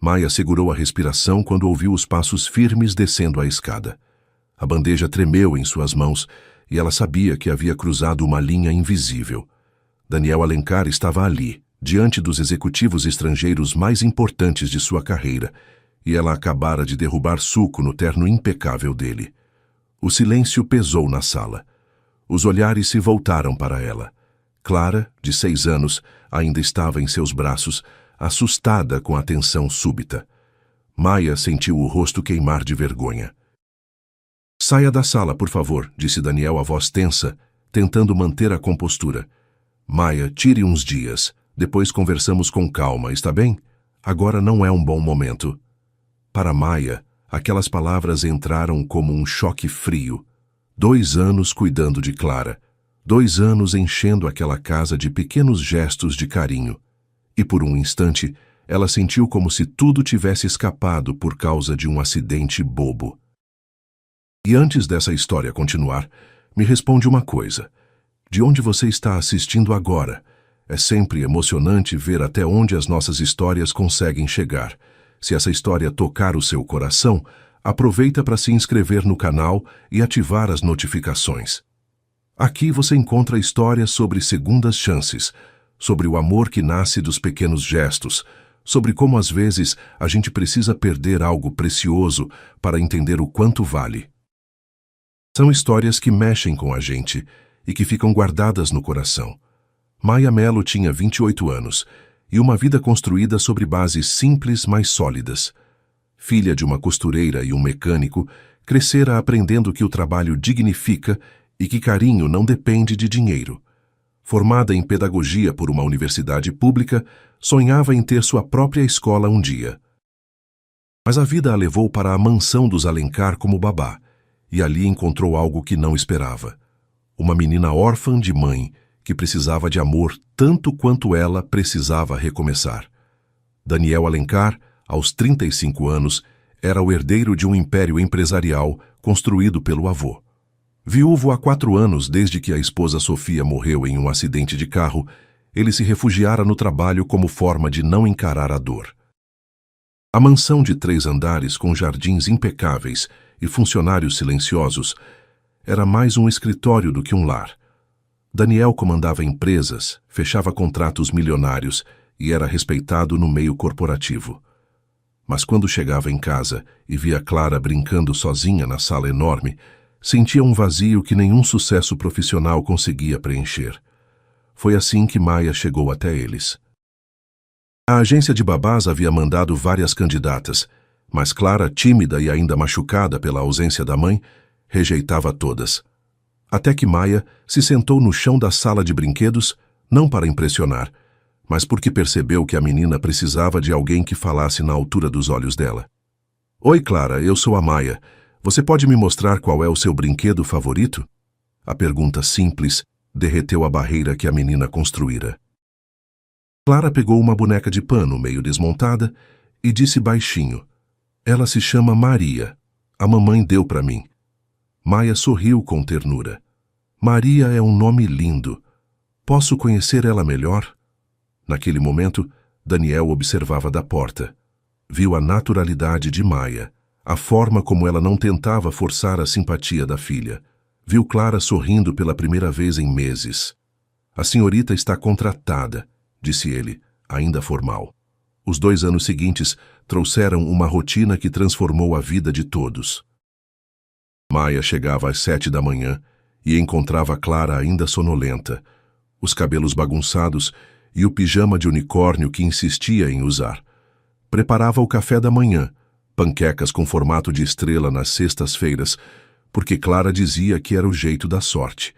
Maia segurou a respiração quando ouviu os passos firmes descendo a escada. A bandeja tremeu em suas mãos e ela sabia que havia cruzado uma linha invisível. Daniel Alencar estava ali, diante dos executivos estrangeiros mais importantes de sua carreira, e ela acabara de derrubar suco no terno impecável dele. O silêncio pesou na sala. Os olhares se voltaram para ela. Clara, de 6 anos, ainda estava em seus braços, assustada com a tensão súbita. Maia sentiu o rosto queimar de vergonha. "Saia da sala, por favor", disse Daniel a voz tensa, tentando manter a compostura. "Maia, tire uns dias. Depois conversamos com calma, está bem? Agora não é um bom momento." Para Maia, aquelas palavras entraram como um choque frio. 2 anos cuidando de Clara. 2 anos enchendo aquela casa de pequenos gestos de carinho. E por um instante, ela sentiu como se tudo tivesse escapado por causa de um acidente bobo. E antes dessa história continuar, me responde uma coisa. De onde você está assistindo agora? É sempre emocionante ver até onde as nossas histórias conseguem chegar. Se essa história tocar o seu coração, aproveita para se inscrever no canal e ativar as notificações. Aqui você encontra histórias sobre segundas chances, sobre o amor que nasce dos pequenos gestos, sobre como às vezes a gente precisa perder algo precioso para entender o quanto vale. São histórias que mexem com a gente e que ficam guardadas no coração. Maia Mello tinha 28 anos e uma vida construída sobre bases simples, mas sólidas. Filha de uma costureira e um mecânico, crescera aprendendo que o trabalho dignifica e que carinho não depende de dinheiro. Formada em pedagogia por uma universidade pública, sonhava em ter sua própria escola um dia. Mas a vida a levou para a mansão dos Alencar como babá, e ali encontrou algo que não esperava. Uma menina órfã de mãe, que precisava de amor tanto quanto ela precisava recomeçar. Daniel Alencar, aos 35 anos, era o herdeiro de um império empresarial construído pelo avô. Viúvo há 4 anos desde que a esposa Sofia morreu em um acidente de carro, ele se refugiara no trabalho como forma de não encarar a dor. A mansão de 3 andares com jardins impecáveis e funcionários silenciosos era mais um escritório do que um lar. Daniel comandava empresas, fechava contratos milionários e era respeitado no meio corporativo. Mas quando chegava em casa e via Clara brincando sozinha na sala enorme, sentia um vazio que nenhum sucesso profissional conseguia preencher. Foi assim que Maia chegou até eles. A agência de babás havia mandado várias candidatas, mas Clara, tímida e ainda machucada pela ausência da mãe, rejeitava todas. Até que Maia se sentou no chão da sala de brinquedos, não para impressionar, mas porque percebeu que a menina precisava de alguém que falasse na altura dos olhos dela. "Oi, Clara, eu sou a Maia. Você pode me mostrar qual é o seu brinquedo favorito?" A pergunta simples derreteu a barreira que a menina construíra. Clara pegou uma boneca de pano meio desmontada e disse baixinho: "Ela se chama Maria. A mamãe deu para mim." Maia sorriu com ternura. "Maria é um nome lindo. Posso conhecer ela melhor?" Naquele momento, Daniel observava da porta. Viu a naturalidade de Maia, a forma como ela não tentava forçar a simpatia da filha. Viu Clara sorrindo pela primeira vez em meses. "A senhorita está contratada", disse ele, ainda formal. Os 2 anos seguintes trouxeram uma rotina que transformou a vida de todos. Maia chegava às 7 da manhã e encontrava Clara ainda sonolenta, os cabelos bagunçados e o pijama de unicórnio que insistia em usar. Preparava o café da manhã, panquecas com formato de estrela nas sextas-feiras, porque Clara dizia que era o jeito da sorte.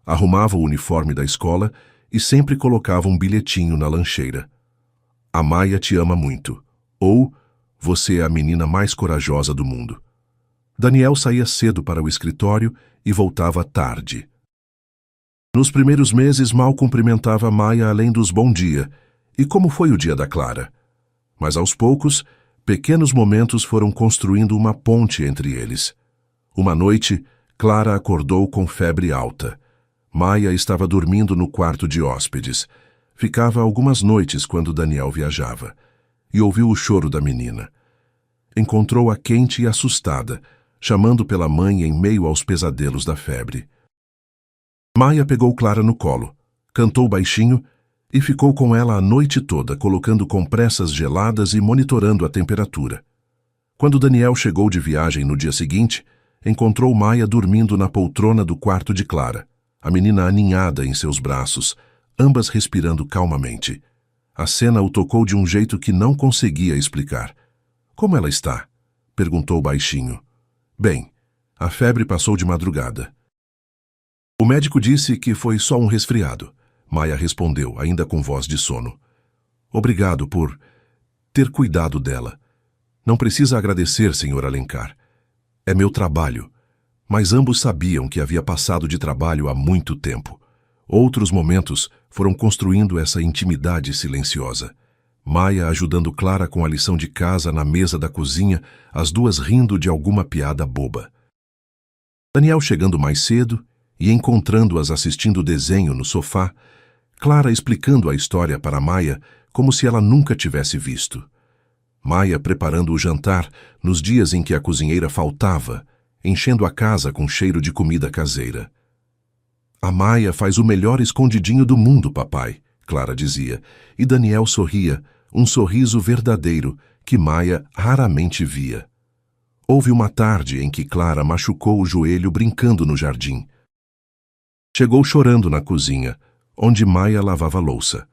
Arrumava o uniforme da escola e sempre colocava um bilhetinho na lancheira. "A Maia te ama muito", ou "Você é a menina mais corajosa do mundo." Daniel saía cedo para o escritório e voltava tarde. Nos primeiros meses mal cumprimentava Maia além dos bom dia, e como foi o dia da Clara. Mas aos poucos, pequenos momentos foram construindo uma ponte entre eles. Uma noite, Clara acordou com febre alta. Maia estava dormindo no quarto de hóspedes. Ficava algumas noites quando Daniel viajava. e ouviu o choro da menina. Encontrou-a quente e assustada, chamando pela mãe em meio aos pesadelos da febre. Maia pegou Clara no colo, cantou baixinho e ficou com ela a noite toda, colocando compressas geladas e monitorando a temperatura. Quando Daniel chegou de viagem no dia seguinte, encontrou Maia dormindo na poltrona do quarto de Clara, a menina aninhada em seus braços, ambas respirando calmamente. A cena o tocou de um jeito que não conseguia explicar. "Como ela está?" perguntou baixinho. "Bem, a febre passou de madrugada." "O médico disse que foi só um resfriado", Maia respondeu, ainda com voz de sono. "Obrigado por ter cuidado dela. Não precisa agradecer, Sr. Alencar. É meu trabalho." Mas ambos sabiam que havia passado de trabalho há muito tempo. Outros momentos foram construindo essa intimidade silenciosa. Maia ajudando Clara com a lição de casa na mesa da cozinha, as duas rindo de alguma piada boba. Daniel chegando mais cedo e encontrando-as assistindo desenho no sofá, Clara explicando a história para Maia como se ela nunca tivesse visto. Maia preparando o jantar nos dias em que a cozinheira faltava, enchendo a casa com cheiro de comida caseira. "A Maia faz o melhor escondidinho do mundo, papai", Clara dizia, e Daniel sorria, um sorriso verdadeiro que Maia raramente via. Houve uma tarde em que Clara machucou o joelho brincando no jardim. Chegou chorando na cozinha, onde Maia lavava louça.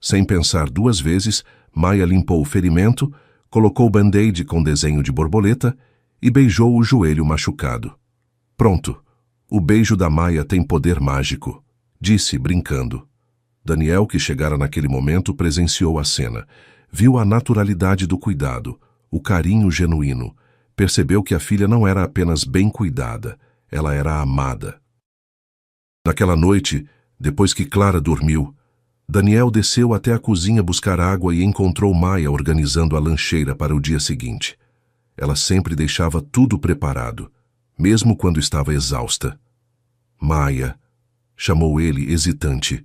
Sem pensar duas vezes, Maia limpou o ferimento, colocou o band-aid com desenho de borboleta e beijou o joelho machucado. "Pronto, o beijo da Maia tem poder mágico", disse, brincando. Daniel, que chegara naquele momento, presenciou a cena. Viu a naturalidade do cuidado, o carinho genuíno. Percebeu que a filha não era apenas bem cuidada, ela era amada. Naquela noite, depois que Clara dormiu, Daniel desceu até a cozinha buscar água e encontrou Maia organizando a lancheira para o dia seguinte. Ela sempre deixava tudo preparado, mesmo quando estava exausta. "Maia", chamou ele hesitante.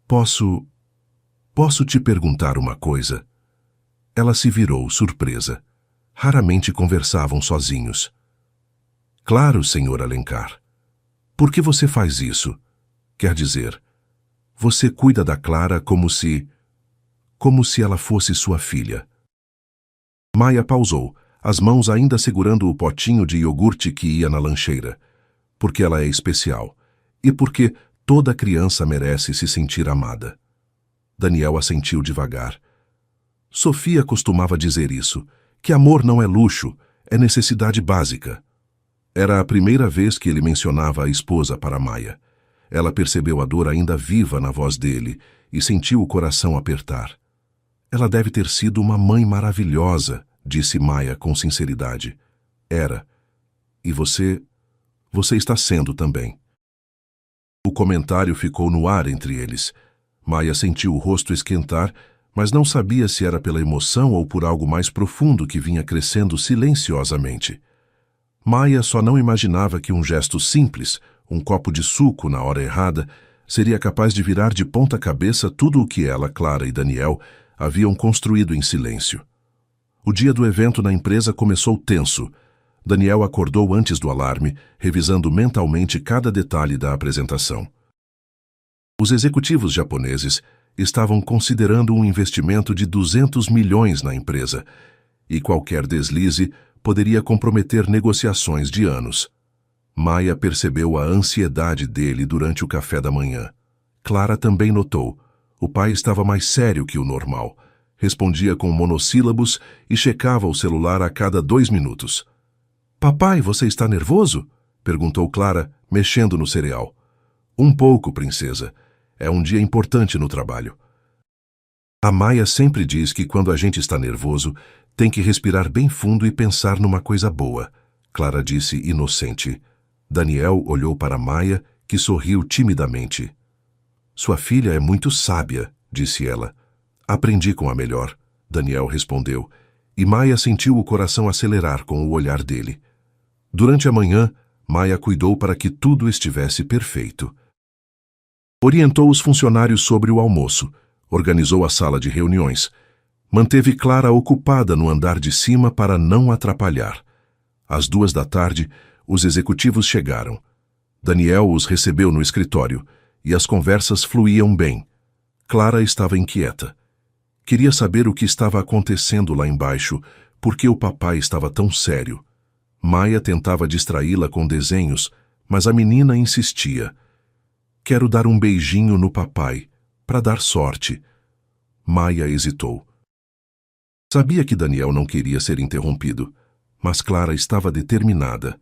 Posso te perguntar uma coisa?" Ela se virou, surpresa. Raramente conversavam sozinhos. "Claro, Sr. Alencar. Por que você faz isso? Quer dizer, você cuida da Clara como se ela fosse sua filha." Maia pausou, as mãos ainda segurando o potinho de iogurte que ia na lancheira. "Porque ela é especial. E porque toda criança merece se sentir amada." Daniel assentiu devagar. "Sofia costumava dizer isso, que amor não é luxo, é necessidade básica." Era a primeira vez que ele mencionava a esposa para Maia. Ela percebeu a dor ainda viva na voz dele e sentiu o coração apertar. "Ela deve ter sido uma mãe maravilhosa", disse Maia com sinceridade. "Era. E você está sendo também." O comentário ficou no ar entre eles. Maia sentiu o rosto esquentar, mas não sabia se era pela emoção ou por algo mais profundo que vinha crescendo silenciosamente. Maia só não imaginava que um gesto simples, um copo de suco na hora errada, seria capaz de virar de ponta cabeça tudo o que ela, Clara e Daniel haviam construído em silêncio. O dia do evento na empresa começou tenso. Daniel acordou antes do alarme, revisando mentalmente cada detalhe da apresentação. Os executivos japoneses estavam considerando um investimento de 200 milhões na empresa, e qualquer deslize poderia comprometer negociações de anos. Maia percebeu a ansiedade dele durante o café da manhã. Clara também notou. O pai estava mais sério que o normal. Respondia com monossílabos e checava o celular a cada 2 minutos. "Papai, você está nervoso?" perguntou Clara, mexendo no cereal. "Um pouco, princesa. É um dia importante no trabalho." A Maia sempre diz que quando a gente está nervoso, tem que respirar bem fundo e pensar numa coisa boa, Clara disse inocente. Daniel olhou para Maia, que sorriu timidamente. "Sua filha é muito sábia", disse ela. "Aprendi com a melhor", Daniel respondeu, e Maia sentiu o coração acelerar com o olhar dele. Durante a manhã, Maia cuidou para que tudo estivesse perfeito. Orientou os funcionários sobre o almoço, organizou a sala de reuniões, Manteve Clara ocupada no andar de cima para não atrapalhar. Às 2 da tarde, os executivos chegaram. Daniel os recebeu no escritório e as conversas fluíam bem. Clara estava inquieta. Queria saber o que estava acontecendo lá embaixo, porque o papai estava tão sério. Maia tentava distraí-la com desenhos, mas a menina insistia. Quero dar um beijinho no papai, para dar sorte. Maia hesitou. Sabia que Daniel não queria ser interrompido, mas Clara estava determinada.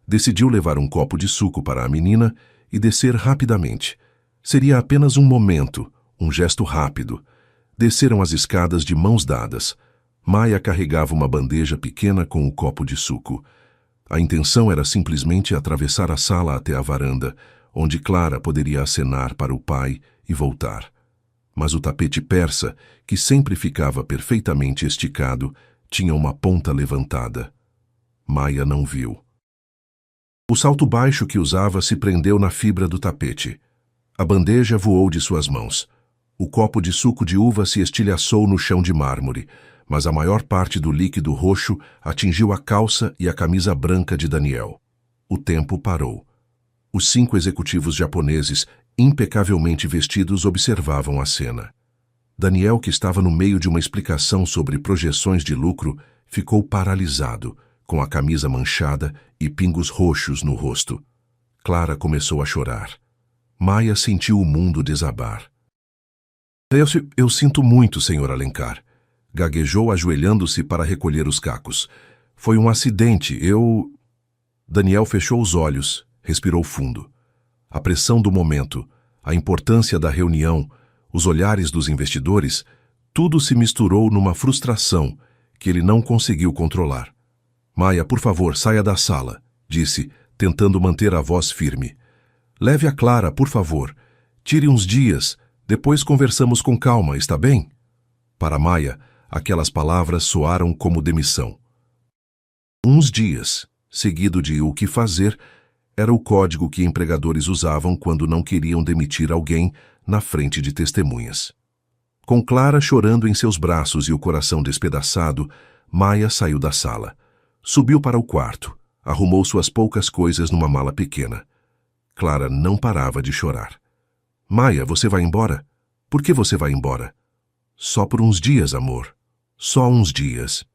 Decidiu levar um copo de suco para a menina e descer rapidamente. Seria apenas um momento, um gesto rápido. Desceram as escadas de mãos dadas. Maia carregava uma bandeja pequena com o copo de suco. A intenção era simplesmente atravessar a sala até a varanda, onde Clara poderia acenar para o pai e voltar. Mas o tapete persa, que sempre ficava perfeitamente esticado, tinha uma ponta levantada. Maia não viu. O salto baixo que usava se prendeu na fibra do tapete. A bandeja voou de suas mãos. O copo de suco de uva se estilhaçou no chão de mármore, mas a maior parte do líquido roxo atingiu a calça e a camisa branca de Daniel. O tempo parou. Os 5 executivos japoneses, impecavelmente vestidos, observavam a cena. Daniel, que estava no meio de uma explicação sobre projeções de lucro, ficou paralisado, com a camisa manchada e pingos roxos no rosto. Clara começou a chorar. Maia sentiu o mundo desabar. Eu sinto muito, Sr. Alencar. Gaguejou, ajoelhando-se para recolher os cacos. Foi um acidente, Daniel fechou os olhos, respirou fundo. A pressão do momento, a importância da reunião, os olhares dos investidores, tudo se misturou numa frustração que ele não conseguiu controlar. Maia, por favor, saia da sala, disse, tentando manter a voz firme. Leve a Clara, por favor. Tire uns dias, depois conversamos com calma, está bem? Para Maia, aquelas palavras soaram como demissão. Uns dias, seguido de o que fazer, era o código que empregadores usavam quando não queriam demitir alguém na frente de testemunhas. Com Clara chorando em seus braços e o coração despedaçado, Maia saiu da sala. Subiu para o quarto, arrumou suas poucas coisas numa mala pequena. Clara não parava de chorar. Maia, você vai embora? Por que você vai embora? Só por uns dias, amor. Só uns dias.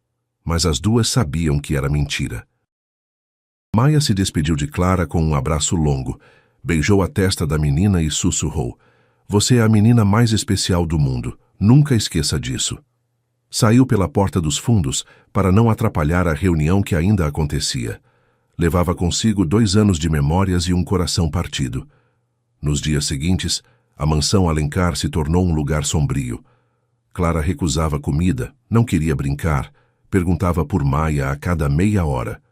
Mas as duas sabiam que era mentira. Maia se despediu de Clara com um abraço longo, beijou a testa da menina e sussurrou. Você é a menina mais especial do mundo. Nunca esqueça disso. Saiu pela porta dos fundos para não atrapalhar a reunião que ainda acontecia. Levava consigo 2 anos de memórias e um coração partido. Nos dias seguintes, a mansão Alencar se tornou um lugar sombrio. Clara recusava comida, não queria brincar, perguntava por Maia a cada meia hora.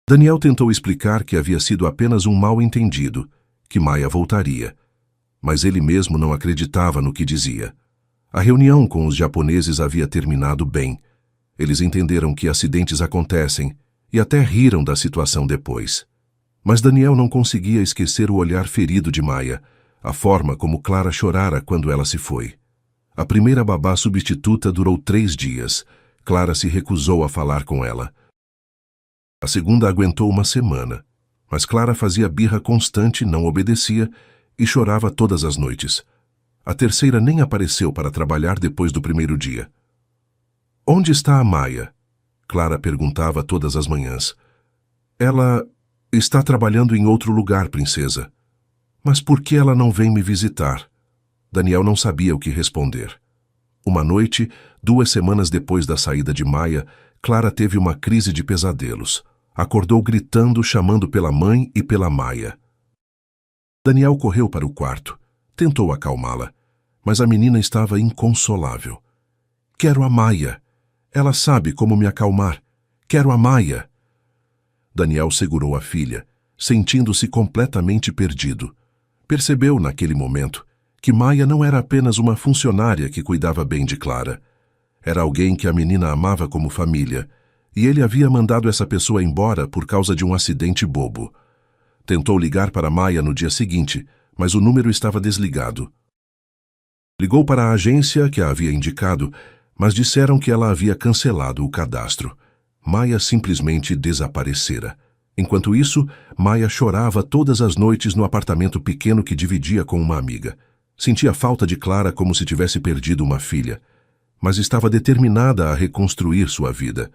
Daniel tentou explicar que havia sido apenas um mal-entendido, que Maia voltaria. Mas ele mesmo não acreditava no que dizia. A reunião com os japoneses havia terminado bem. Eles entenderam que acidentes acontecem e até riram da situação depois. Mas Daniel não conseguia esquecer o olhar ferido de Maia, a forma como Clara chorara quando ela se foi. A primeira babá substituta durou 3 dias. Clara se recusou a falar com ela. A segunda aguentou 1 semana, mas Clara fazia birra constante, não obedecia e chorava todas as noites. A terceira nem apareceu para trabalhar depois do primeiro dia. Onde está a Maia? Clara perguntava todas as manhãs. Ela está trabalhando em outro lugar, princesa. Mas por que ela não vem me visitar? Daniel não sabia o que responder. Uma noite, 2 semanas depois da saída de Maia, Clara teve uma crise de pesadelos. Acordou gritando, chamando pela mãe e pela Maia. Daniel correu para o quarto. Tentou acalmá-la, mas a menina estava inconsolável. Quero a Maia. Ela sabe como me acalmar. Quero a Maia. Daniel segurou a filha, sentindo-se completamente perdido. Percebeu, naquele momento, que Maia não era apenas uma funcionária que cuidava bem de Clara. Era alguém que a menina amava como família, e ele havia mandado essa pessoa embora por causa de um acidente bobo. Tentou ligar para Maia no dia seguinte, mas o número estava desligado. Ligou para a agência que a havia indicado, mas disseram que ela havia cancelado o cadastro. Maia simplesmente desaparecera. Enquanto isso, Maia chorava todas as noites no apartamento pequeno que dividia com uma amiga. Sentia falta de Clara como se tivesse perdido uma filha, mas estava determinada a reconstruir sua vida.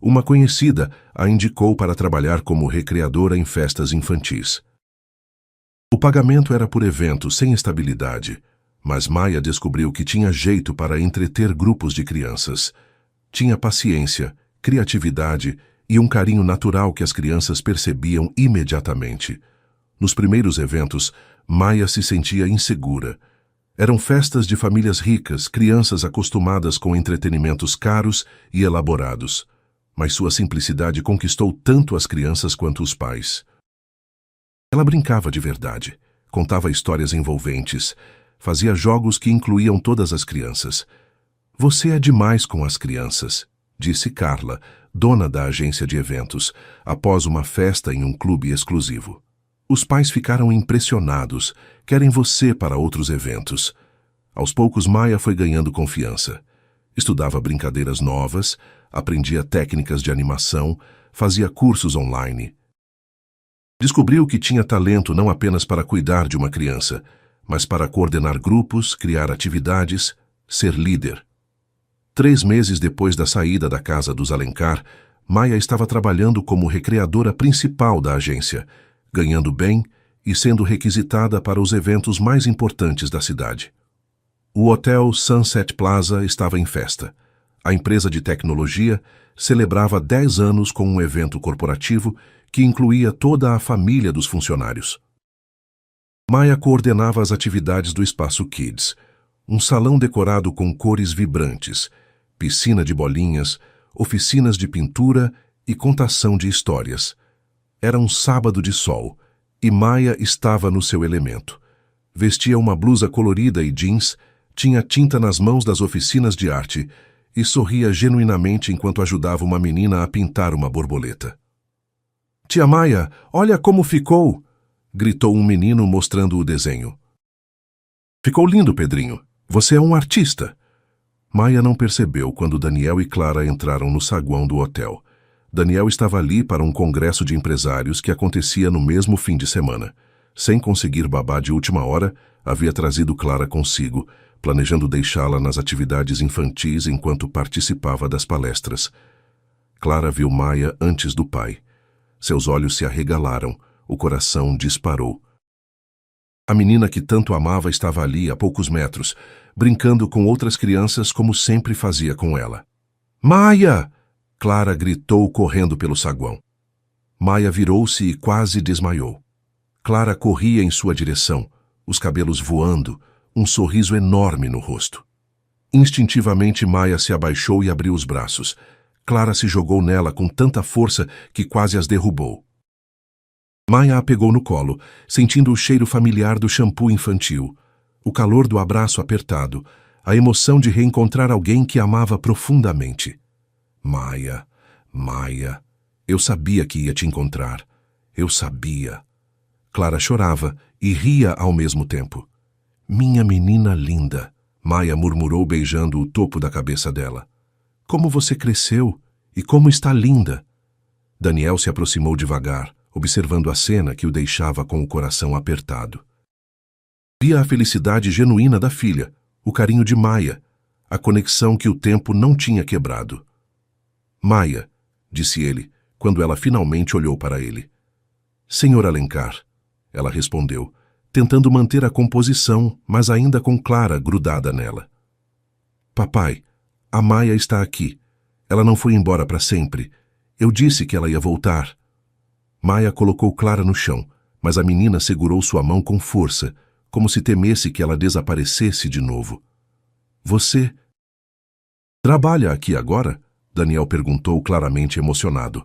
Uma conhecida a indicou para trabalhar como recreadora em festas infantis. O pagamento era por evento, sem estabilidade, mas Maia descobriu que tinha jeito para entreter grupos de crianças. Tinha paciência, criatividade e um carinho natural que as crianças percebiam imediatamente. Nos primeiros eventos, Maia se sentia insegura. Eram festas de famílias ricas, crianças acostumadas com entretenimentos caros e elaborados. Mas sua simplicidade conquistou tanto as crianças quanto os pais. Ela brincava de verdade, contava histórias envolventes, fazia jogos que incluíam todas as crianças. "Você é demais com as crianças", disse Carla, dona da agência de eventos, após uma festa em um clube exclusivo. Os pais ficaram impressionados, querem você para outros eventos. Aos poucos, Maia foi ganhando confiança. Estudava brincadeiras novas, aprendia técnicas de animação, fazia cursos online. Descobriu que tinha talento não apenas para cuidar de uma criança, mas para coordenar grupos, criar atividades, ser líder. 3 meses depois da saída da casa dos Alencar, Maia estava trabalhando como recreadora principal da agência, ganhando bem e sendo requisitada para os eventos mais importantes da cidade. O hotel Sunset Plaza estava em festa. A empresa de tecnologia celebrava 10 anos com um evento corporativo que incluía toda a família dos funcionários. Maia coordenava as atividades do Espaço Kids, um salão decorado com cores vibrantes, piscina de bolinhas, oficinas de pintura e contação de histórias. Era um sábado de sol, e Maia estava no seu elemento. Vestia uma blusa colorida e jeans, tinha tinta nas mãos das oficinas de arte e sorria genuinamente enquanto ajudava uma menina a pintar uma borboleta. "Tia Maia, olha como ficou!" gritou um menino mostrando o desenho. "Ficou lindo, Pedrinho. Você é um artista." Maia não percebeu quando Daniel e Clara entraram no saguão do hotel. Daniel estava ali para um congresso de empresários que acontecia no mesmo fim de semana. Sem conseguir babá de última hora, havia trazido Clara consigo, planejando deixá-la nas atividades infantis enquanto participava das palestras. Clara viu Maia antes do pai. Seus olhos se arregalaram, o coração disparou. A menina que tanto amava estava ali a poucos metros, brincando com outras crianças como sempre fazia com ela. "Maia!" Clara gritou correndo pelo saguão. Maia virou-se e quase desmaiou. Clara corria em sua direção, os cabelos voando, um sorriso enorme no rosto. Instintivamente, Maia se abaixou e abriu os braços. Clara se jogou nela com tanta força que quase as derrubou. Maia a pegou no colo, sentindo o cheiro familiar do shampoo infantil, o calor do abraço apertado, a emoção de reencontrar alguém que amava profundamente. "Maia, Maia, eu sabia que ia te encontrar. Eu sabia." Clara chorava e ria ao mesmo tempo. "Minha menina linda," Maia murmurou beijando o topo da cabeça dela. "Como você cresceu e como está linda." Daniel se aproximou devagar, observando a cena que o deixava com o coração apertado. Via a felicidade genuína da filha, o carinho de Maia, a conexão que o tempo não tinha quebrado. "Maia", disse ele, quando ela finalmente olhou para ele. "Senhor Alencar", ela respondeu, tentando manter a composição, mas ainda com Clara grudada nela. "Papai, a Maia está aqui. Ela não foi embora para sempre. Eu disse que ela ia voltar." Maia colocou Clara no chão, mas a menina segurou sua mão com força, como se temesse que ela desaparecesse de novo. "Você trabalha aqui agora?" Daniel perguntou claramente emocionado.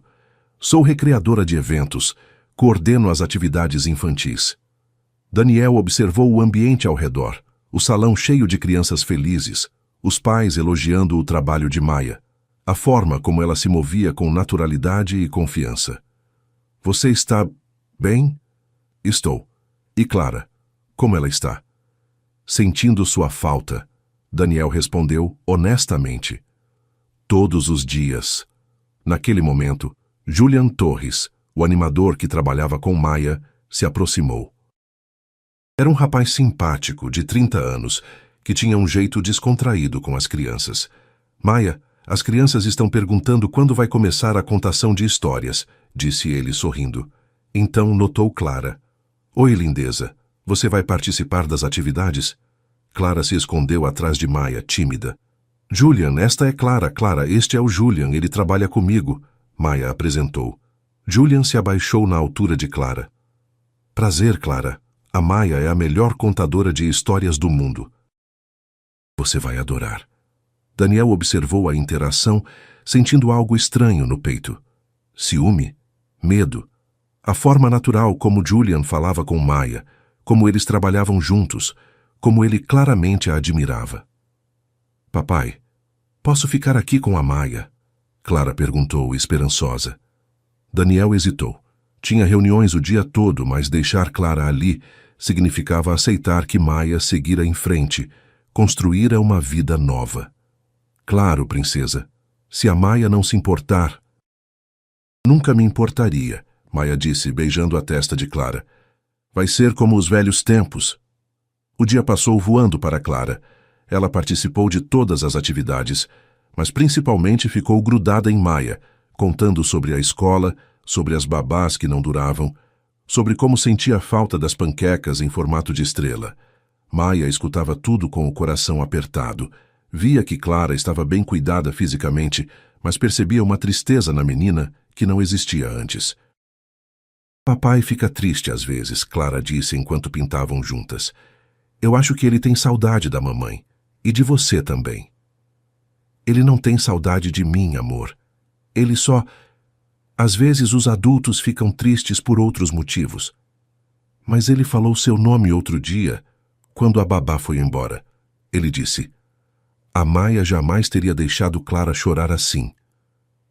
"Sou recreadora de eventos, coordeno as atividades infantis." Daniel observou o ambiente ao redor, o salão cheio de crianças felizes, os pais elogiando o trabalho de Maia, a forma como ela se movia com naturalidade e confiança. "Você está bem?" "Estou. E Clara, como ela está?" "Sentindo sua falta." Daniel respondeu honestamente. Todos os dias. Naquele momento, Julian Torres, o animador que trabalhava com Maia, se aproximou. Era um rapaz simpático, de 30 anos, que tinha um jeito descontraído com as crianças. Maia, as crianças estão perguntando quando vai começar a contação de histórias, disse ele sorrindo. Então notou Clara. Oi, lindeza. Você vai participar das atividades? Clara se escondeu atrás de Maia, tímida. Julian, esta é Clara. Clara, este é o Julian, ele trabalha comigo. Maia apresentou. Julian se abaixou na altura de Clara. Prazer, Clara. A Maia é a melhor contadora de histórias do mundo. Você vai adorar. Daniel observou a interação, sentindo algo estranho no peito. Ciúme? Medo? A forma natural como Julian falava com Maia, como eles trabalhavam juntos, como ele claramente a admirava. Papai, posso ficar aqui com a Maia? Clara perguntou, esperançosa. Daniel hesitou. Tinha reuniões o dia todo, mas deixar Clara ali significava aceitar que Maia seguira em frente, construíra uma vida nova. Claro, princesa. Se a Maia não se importar... Nunca me importaria, Maia disse, beijando a testa de Clara. Vai ser como os velhos tempos. O dia passou voando para Clara. Ela participou de todas as atividades, mas principalmente ficou grudada em Maia, contando sobre a escola, sobre as babás que não duravam, sobre como sentia falta das panquecas em formato de estrela. Maia escutava tudo com o coração apertado. Via que Clara estava bem cuidada fisicamente, mas percebia uma tristeza na menina que não existia antes. Papai fica triste às vezes, Clara disse enquanto pintavam juntas. Eu acho que ele tem saudade da mamãe. E de você também. Ele não tem saudade de mim, amor. Ele só... Às vezes os adultos ficam tristes por outros motivos. Mas ele falou seu nome outro dia, quando a babá foi embora. Ele disse... A Maia jamais teria deixado Clara chorar assim.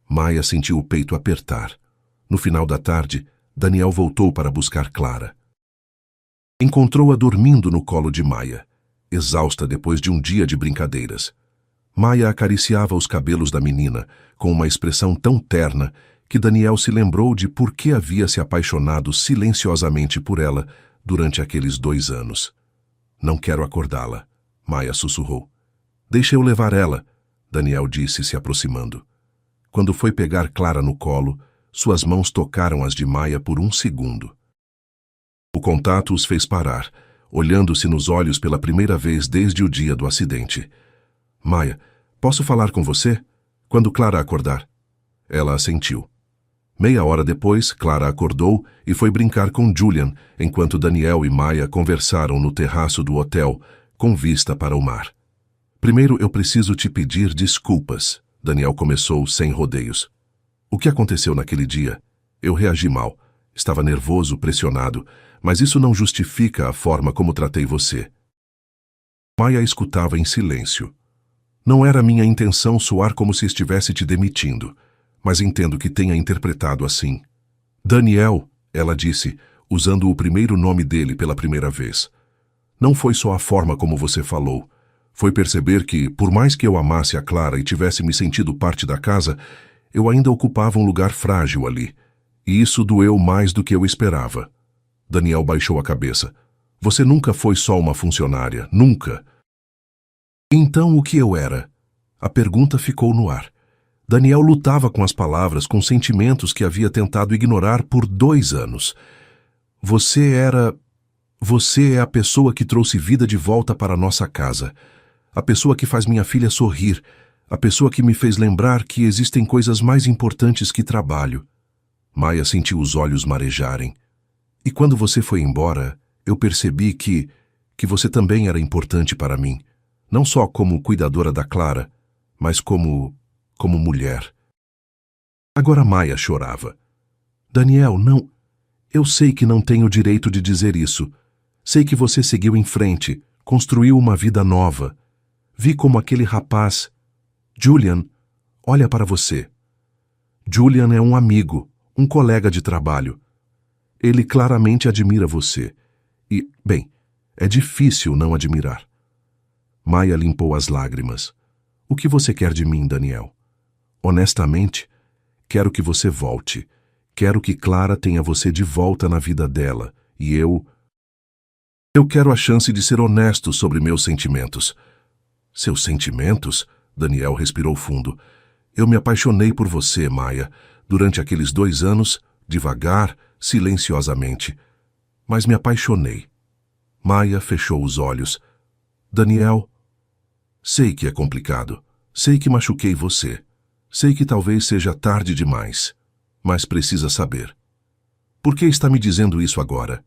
Maia sentiu o peito apertar. No final da tarde, Daniel voltou para buscar Clara. Encontrou-a dormindo no colo de Maia, exausta depois de um dia de brincadeiras. Maia acariciava os cabelos da menina, com uma expressão tão terna que Daniel se lembrou de por que havia se apaixonado silenciosamente por ela durante aqueles 2 anos. Não quero acordá-la, Maia sussurrou. Deixa eu levar ela, Daniel disse, se aproximando. Quando foi pegar Clara no colo, suas mãos tocaram as de Maia por 1 segundo. O contato os fez parar, olhando-se nos olhos pela primeira vez desde o dia do acidente. Maia, posso falar com você? Quando Clara acordar. Ela assentiu. Meia hora depois, Clara acordou e foi brincar com Julian, enquanto Daniel e Maia conversaram no terraço do hotel, com vista para o mar. Primeiro eu preciso te pedir desculpas, Daniel começou sem rodeios. O que aconteceu naquele dia? Eu reagi mal. Estava nervoso, pressionado, mas isso não justifica a forma como tratei você. Maia escutava em silêncio. Não era minha intenção soar como se estivesse te demitindo, mas entendo que tenha interpretado assim. Daniel, ela disse, usando o primeiro nome dele pela primeira vez. Não foi só a forma como você falou. Foi perceber que, por mais que eu amasse a Clara e tivesse me sentido parte da casa, eu ainda ocupava um lugar frágil ali. E isso doeu mais do que eu esperava. Daniel baixou a cabeça. Você nunca foi só uma funcionária, nunca. Então o que eu era? A pergunta ficou no ar. Daniel lutava com as palavras, com sentimentos que havia tentado ignorar por 2 anos. Você é a pessoa que trouxe vida de volta para a nossa casa. A pessoa que faz minha filha sorrir. A pessoa que me fez lembrar que existem coisas mais importantes que trabalho. Maia sentiu os olhos marejarem. E quando você foi embora, eu percebi que você também era importante para mim. Não só como cuidadora da Clara, mas como mulher. Agora Maia chorava. Daniel, não... Eu sei que não tenho o direito de dizer isso. Sei que você seguiu em frente, construiu uma vida nova. Vi como aquele rapaz... Julian, olha para você. Julian é um amigo, um colega de trabalho. Ele claramente admira você. E, bem, é difícil não admirar. Maia limpou as lágrimas. O que você quer de mim, Daniel? Honestamente, quero que você volte. Quero que Clara tenha você de volta na vida dela. E eu quero a chance de ser honesto sobre meus sentimentos. Seus sentimentos? Daniel respirou fundo. Eu me apaixonei por você, Maia, durante aqueles 2 anos, devagar, silenciosamente. Mas me apaixonei. Maia fechou os olhos. Daniel, sei que é complicado. Sei que machuquei você. Sei que talvez seja tarde demais. Mas precisa saber. Por que está me dizendo isso agora?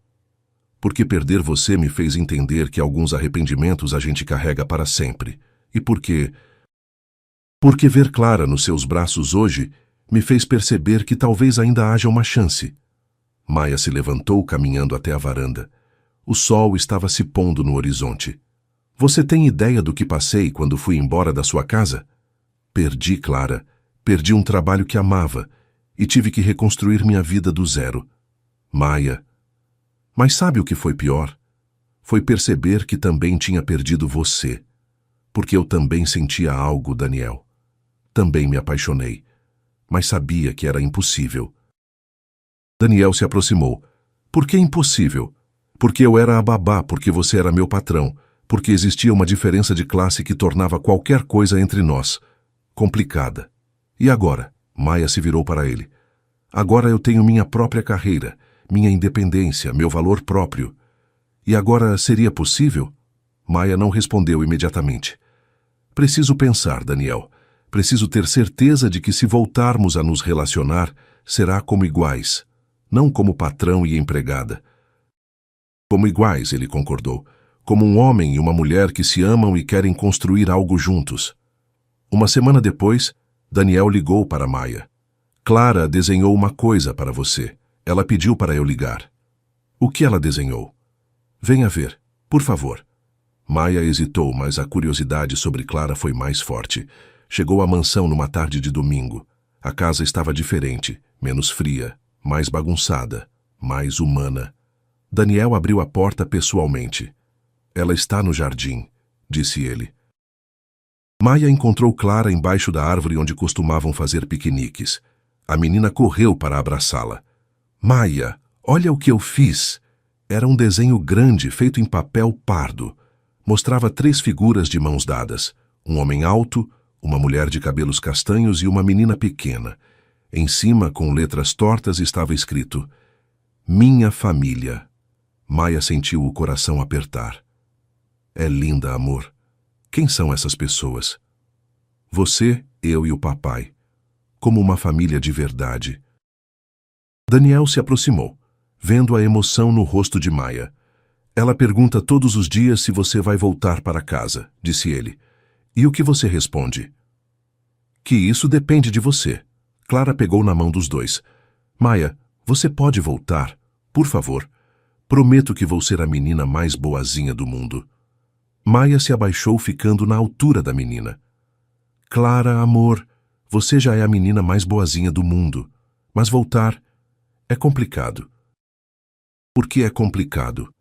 Porque perder você me fez entender que alguns arrependimentos a gente carrega para sempre. E porque ver Clara nos seus braços hoje me fez perceber que talvez ainda haja uma chance. Maia se levantou caminhando até a varanda. O sol estava se pondo no horizonte. Você tem ideia do que passei quando fui embora da sua casa? Perdi Clara, perdi um trabalho que amava e tive que reconstruir minha vida do zero. Maia. Mas sabe o que foi pior? Foi perceber que também tinha perdido você. Porque eu também sentia algo, Daniel. Também me apaixonei, mas sabia que era impossível. Daniel se aproximou. Por que impossível? Porque eu era a babá, porque você era meu patrão, porque existia uma diferença de classe que tornava qualquer coisa entre nós complicada. E agora? Maia se virou para ele. Agora eu tenho minha própria carreira, minha independência, meu valor próprio. E agora seria possível? Maia não respondeu imediatamente. Preciso pensar, Daniel. Preciso ter certeza de que se voltarmos a nos relacionar, será como iguais, não como patrão e empregada. Como iguais, ele concordou. Como um homem e uma mulher que se amam e querem construir algo juntos. Uma semana depois, Daniel ligou para Maia. Clara desenhou uma coisa para você. Ela pediu para eu ligar. O que ela desenhou? Venha ver, por favor. Maia hesitou, mas a curiosidade sobre Clara foi mais forte. Chegou à mansão numa tarde de domingo. A casa estava diferente, menos fria, mais bagunçada, mais humana. Daniel abriu a porta pessoalmente. Ela está no jardim, disse ele. Maia encontrou Clara embaixo da árvore onde costumavam fazer piqueniques. A menina correu para abraçá-la. Maia, olha o que eu fiz! Era um desenho grande feito em papel pardo. Mostrava 3 figuras de mãos dadas. Um homem alto, uma mulher de cabelos castanhos e uma menina pequena. Em cima, com letras tortas, estava escrito: Minha família. Maia sentiu o coração apertar. É linda, amor. Quem são essas pessoas? Você, eu e o papai. Como uma família de verdade. Daniel se aproximou, vendo a emoção no rosto de Maia. Ela pergunta todos os dias se você vai voltar para casa, disse ele. E o que você responde? Que isso depende de você. Clara pegou na mão dos dois. Maia, você pode voltar, por favor. Prometo que vou ser a menina mais boazinha do mundo. Maia se abaixou ficando na altura da menina. Clara, amor, você já é a menina mais boazinha do mundo. Mas voltar é complicado. Por que é complicado?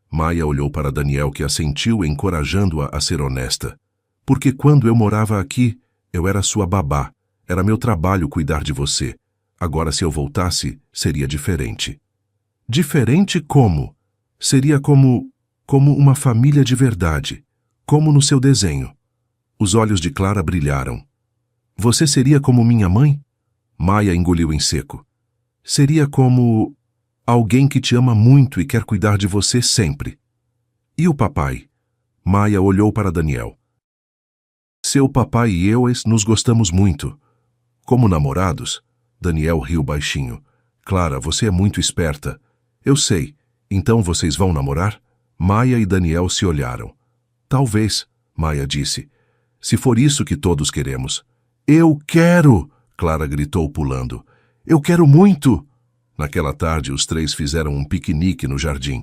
Maia olhou para Daniel, que assentiu, encorajando-a a ser honesta. Porque quando eu morava aqui, eu era sua babá. Era meu trabalho cuidar de você. Agora, se eu voltasse, seria diferente. Diferente como? Seria como uma família de verdade, como no seu desenho. Os olhos de Clara brilharam. Você seria como minha mãe? Maia engoliu em seco. Seria como alguém que te ama muito e quer cuidar de você sempre. E o papai? Maia olhou para Daniel. Seu papai e eu nos gostamos muito. Como namorados? Daniel riu baixinho. Clara, você é muito esperta. Eu sei. Então vocês vão namorar? Maia e Daniel se olharam. Talvez, Maia disse. Se for isso que todos queremos. Eu quero! Clara gritou pulando. Eu quero muito! Naquela tarde, os 3 fizeram um piquenique no jardim.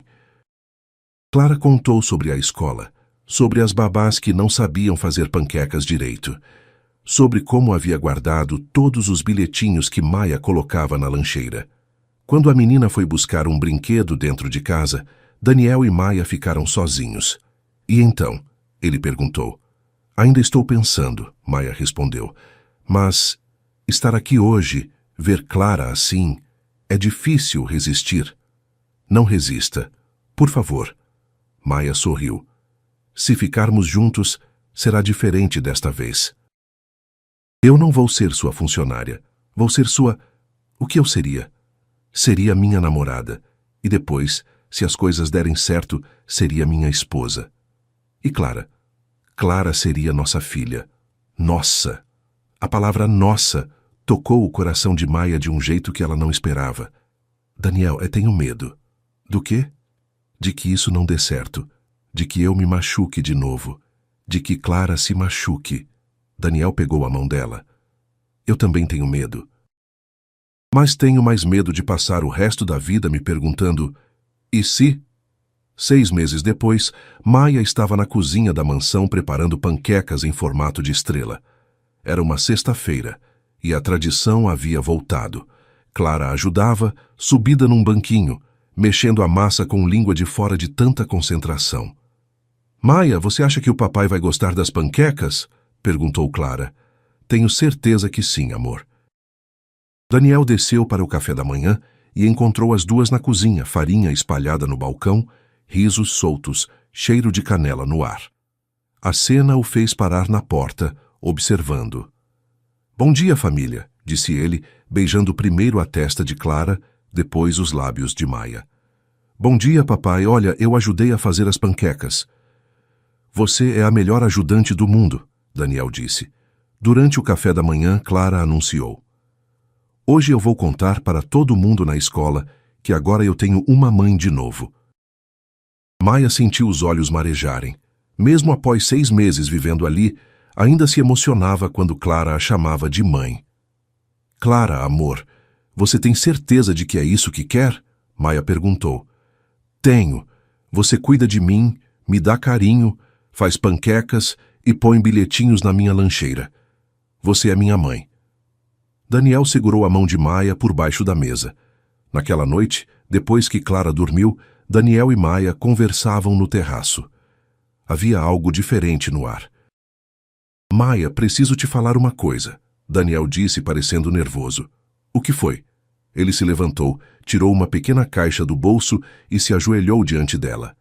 Clara contou sobre a escola, sobre as babás que não sabiam fazer panquecas direito, sobre como havia guardado todos os bilhetinhos que Maia colocava na lancheira. Quando a menina foi buscar um brinquedo dentro de casa, Daniel e Maia ficaram sozinhos. E então, Ele perguntou. Ainda estou pensando, Maia respondeu. Mas estar aqui hoje, ver Clara assim, é difícil resistir. Não resista. Por favor. Maia sorriu. Se ficarmos juntos, será diferente desta vez. Eu não vou ser sua funcionária. Vou ser sua... O que eu seria? Seria minha namorada. E depois, se as coisas derem certo, seria minha esposa. E Clara? Clara seria nossa filha. Nossa! A palavra nossa tocou o coração de Maia de um jeito que ela não esperava. Daniel, eu tenho medo. Do quê? De que isso não dê certo. De que eu me machuque de novo. De que Clara se machuque. Daniel pegou a mão dela. Eu também tenho medo. Mas tenho mais medo de passar o resto da vida me perguntando, e se? 6 meses depois, Maia estava na cozinha da mansão preparando panquecas em formato de estrela. Era uma sexta-feira, e a tradição havia voltado. Clara ajudava, subida num banquinho, mexendo a massa com língua de fora de tanta concentração. Maia, você acha que o papai vai gostar das panquecas? Perguntou Clara. Tenho certeza que sim, amor. Daniel desceu para o café da manhã e encontrou as duas na cozinha, farinha espalhada no balcão, risos soltos, cheiro de canela no ar. A cena o fez parar na porta, observando. Bom dia, família, disse ele, beijando primeiro a testa de Clara, depois os lábios de Maia. Bom dia, papai. Olha, eu ajudei a fazer as panquecas. Você é a melhor ajudante do mundo, Daniel disse. Durante o café da manhã, Clara anunciou. Hoje eu vou contar para todo mundo na escola que agora eu tenho uma mãe de novo. Maia sentiu os olhos marejarem. Mesmo após 6 meses vivendo ali, ainda se emocionava quando Clara a chamava de mãe. Clara, amor, você tem certeza de que é isso que quer? Maia perguntou. Tenho. Você cuida de mim, me dá carinho, faz panquecas e põe bilhetinhos na minha lancheira. Você é minha mãe. Daniel segurou a mão de Maia por baixo da mesa. Naquela noite, depois que Clara dormiu, Daniel e Maia conversavam no terraço. Havia algo diferente no ar. Maia, preciso te falar uma coisa, Daniel disse parecendo nervoso. O que foi? Ele se levantou, tirou uma pequena caixa do bolso e se ajoelhou diante dela.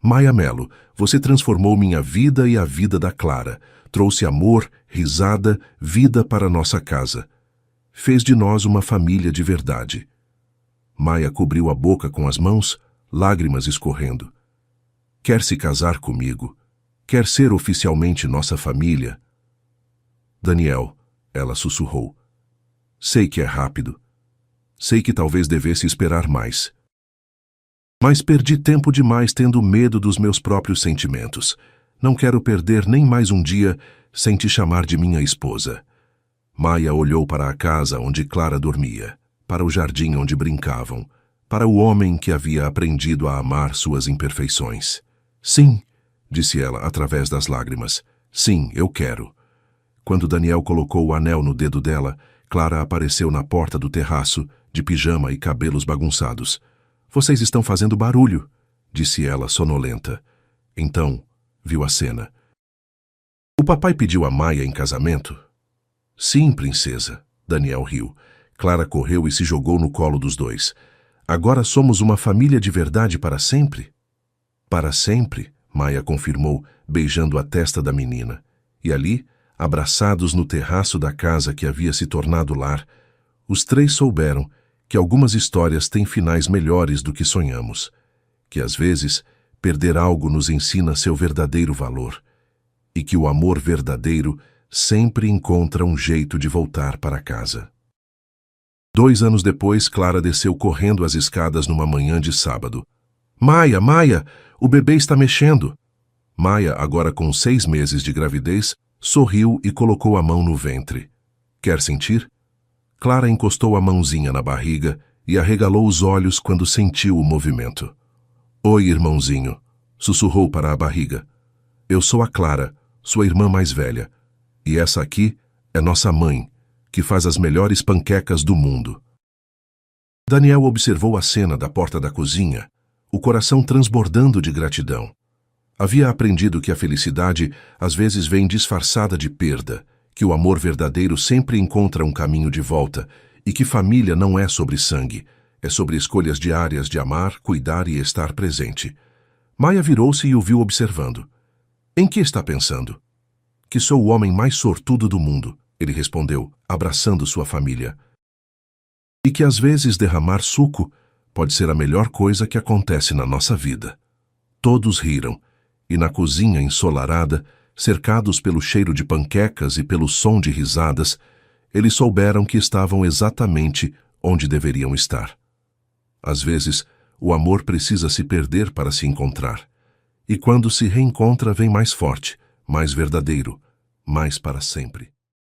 Maia Melo, você transformou minha vida e a vida da Clara. Trouxe amor, risada, vida para nossa casa. Fez de nós uma família de verdade. Maia cobriu a boca com as mãos, lágrimas escorrendo. Quer se casar comigo? Quer ser oficialmente nossa família? Daniel, ela sussurrou. Sei que é rápido. Sei que talvez devesse esperar mais. Mas perdi tempo demais tendo medo dos meus próprios sentimentos. Não quero perder nem mais um dia sem te chamar de minha esposa. Maia olhou para a casa onde Clara dormia, para o jardim onde brincavam, para o homem que havia aprendido a amar suas imperfeições. Sim, disse ela através das lágrimas. Sim, eu quero. Quando Daniel colocou o anel no dedo dela, Clara apareceu na porta do terraço, de pijama e cabelos bagunçados. Vocês estão fazendo barulho, disse ela sonolenta. Então, viu a cena. O papai pediu a Maia em casamento? Sim, princesa, Daniel riu. Clara correu e se jogou no colo dos dois. Agora somos uma família de verdade para sempre? Para sempre, Maia confirmou, beijando a testa da menina. E ali, abraçados no terraço da casa que havia se tornado lar, os três souberam que algumas histórias têm finais melhores do que sonhamos, que às vezes perder algo nos ensina seu verdadeiro valor, e que o amor verdadeiro sempre encontra um jeito de voltar para casa. 2 anos depois, Clara desceu correndo as escadas numa manhã de sábado. Maia, Maia, o bebê está mexendo. Maia, agora com 6 meses de gravidez, sorriu e colocou a mão no ventre. Quer sentir? Clara encostou a mãozinha na barriga e arregalou os olhos quando sentiu o movimento. Oi, irmãozinho, sussurrou para a barriga. Eu sou a Clara, sua irmã mais velha. E essa aqui é nossa mãe, que faz as melhores panquecas do mundo. Daniel observou a cena da porta da cozinha, o coração transbordando de gratidão. Havia aprendido que a felicidade às vezes vem disfarçada de perda, que o amor verdadeiro sempre encontra um caminho de volta e que família não é sobre sangue, é sobre escolhas diárias de amar, cuidar e estar presente. Maia virou-se e o viu observando. Em que está pensando? Que sou o homem mais sortudo do mundo, ele respondeu, abraçando sua família. E que às vezes derramar suco pode ser a melhor coisa que acontece na nossa vida. Todos riram, e na cozinha ensolarada, cercados pelo cheiro de panquecas e pelo som de risadas, eles souberam que estavam exatamente onde deveriam estar. Às vezes, o amor precisa se perder para se encontrar. E quando se reencontra, vem mais forte, mais verdadeiro, mais para sempre.